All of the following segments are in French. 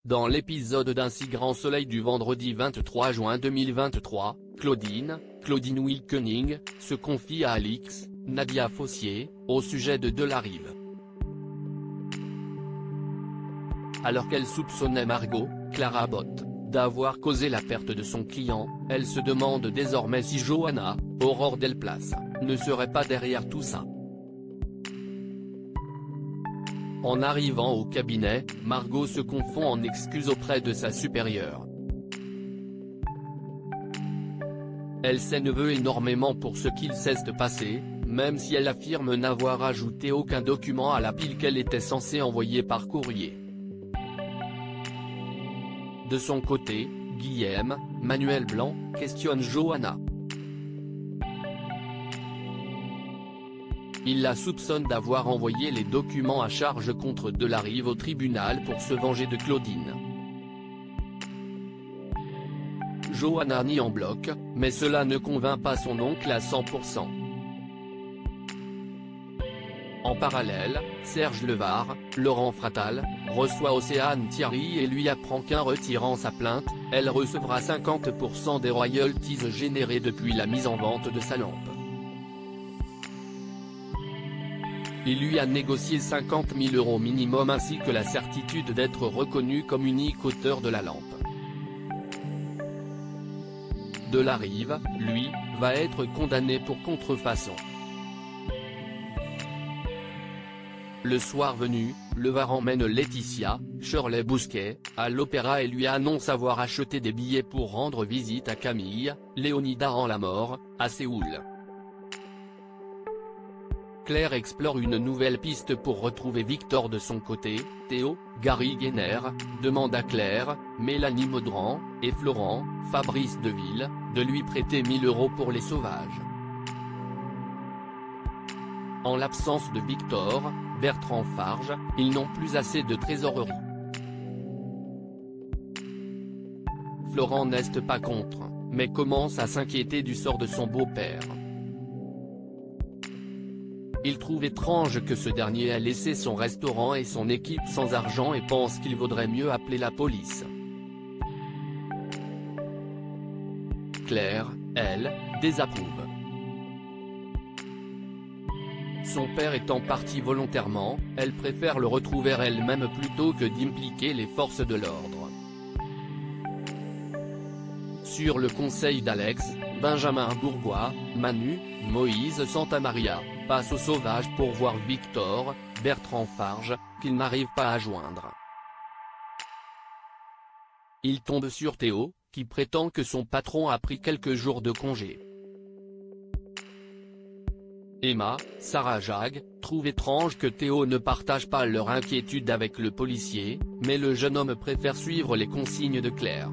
Dans l'épisode d'Un si grand soleil du vendredi 23 juin 2023, Claudine Wilkening, se confie à Alix, Nadia Fossier, au sujet de Delarive. Alors qu'elle soupçonnait Margot, Clara Botte, d'avoir causé la perte de son client, elle se demande désormais si Johanna, Aurore Delplace, ne serait pas derrière tout ça. En arrivant au cabinet, Margot se confond en excuses auprès de sa supérieure. Elle s'énerve énormément pour ce qu'il cesse de passer, même si elle affirme n'avoir ajouté aucun document à la pile qu'elle était censée envoyer par courrier. De son côté, Guillaume, Manuel Blanc, questionne Johanna. Il la soupçonne d'avoir envoyé les documents à charge contre Delarive au tribunal pour se venger de Claudine. Johanna nie en bloc, mais cela ne convainc pas son oncle à 100%. En parallèle, Serge Levard, Laurent Fratal, reçoit Océane Thierry et lui apprend qu'en retirant sa plainte, elle recevra 50% des royalties générées depuis la mise en vente de sa lampe. Il lui a négocié 50 000 € minimum ainsi que la certitude d'être reconnu comme unique auteur de la lampe. Delarive, lui, va être condamné pour contrefaçon. Le soir venu, Levard emmène Laetitia, Shirley Bousquet, à l'opéra et lui annonce avoir acheté des billets pour rendre visite à Camille, Léonida en la mort, à Séoul. Claire explore une nouvelle piste pour retrouver Victor de son côté. Théo, Gary Gainer, demande à Claire, Mélanie Maudran, et Florent, Fabrice Deville, de lui prêter 1 000 € pour les sauvages. En l'absence de Victor, Bertrand Farge, ils n'ont plus assez de trésorerie. Florent n'est pas contre, mais commence à s'inquiéter du sort de son beau-père. Il trouve étrange que ce dernier ait laissé son restaurant et son équipe sans argent et pense qu'il vaudrait mieux appeler la police. Claire, elle, désapprouve. Son père étant parti volontairement, elle préfère le retrouver elle-même plutôt que d'impliquer les forces de l'ordre. Sur le conseil d'Alex, Benjamin Bourgois, Manu, Moïse Santamaria, passe aux sauvages pour voir Victor, Bertrand Farge, qu'il n'arrive pas à joindre. Il tombe sur Théo, qui prétend que son patron a pris quelques jours de congé. Emma, Sarah Jagg, trouve étrange que Théo ne partage pas leur inquiétude avec le policier, mais le jeune homme préfère suivre les consignes de Claire.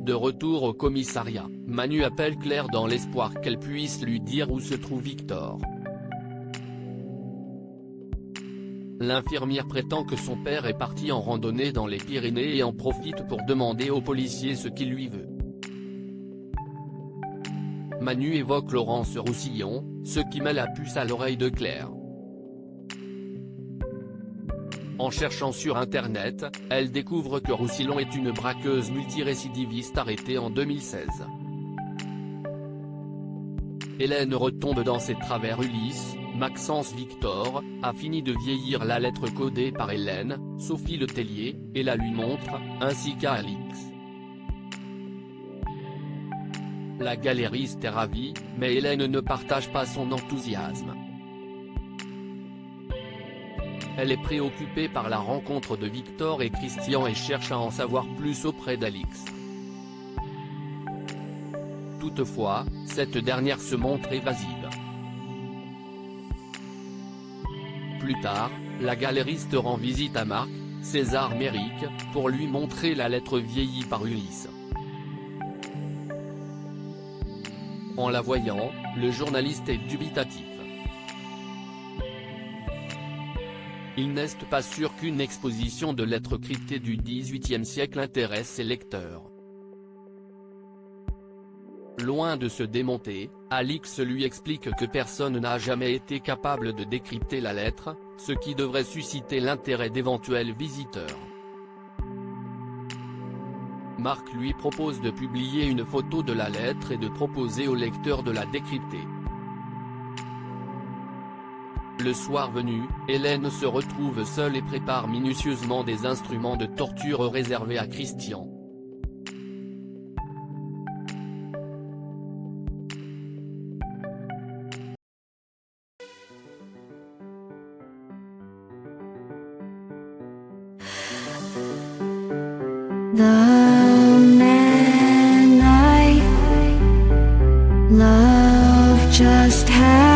De retour au commissariat, Manu appelle Claire dans l'espoir qu'elle puisse lui dire où se trouve Victor. L'infirmière prétend que son père est parti en randonnée dans les Pyrénées et en profite pour demander au policier ce qu'il lui veut. Manu évoque Laurence Roussillon, ce qui met la puce à l'oreille de Claire. En cherchant sur internet, elle découvre que Roussillon est une braqueuse multirécidiviste arrêtée en 2016. Hélène retombe dans ses travers. Ulysse, Maxence Victor, a fini de vieillir la lettre codée par Hélène, Sophie Letellier, et la lui montre, ainsi qu'à Alix. La galériste est ravie, mais Hélène ne partage pas son enthousiasme. Elle est préoccupée par la rencontre de Victor et Christian et cherche à en savoir plus auprès d'Alix. Toutefois, cette dernière se montre évasive. Plus tard, la galériste rend visite à Marc, César Méric, pour lui montrer la lettre vieillie par Ulysse. En la voyant, le journaliste est dubitatif. Il n'est pas sûr qu'une exposition de lettres cryptées du XVIIIe siècle intéresse ses lecteurs. Loin de se démonter, Alix lui explique que personne n'a jamais été capable de décrypter la lettre, ce qui devrait susciter l'intérêt d'éventuels visiteurs. Mark lui propose de publier une photo de la lettre et de proposer au lecteur de la décrypter. Le soir venu, Hélène se retrouve seule et prépare minutieusement des instruments de torture réservés à Christian. The man I love just had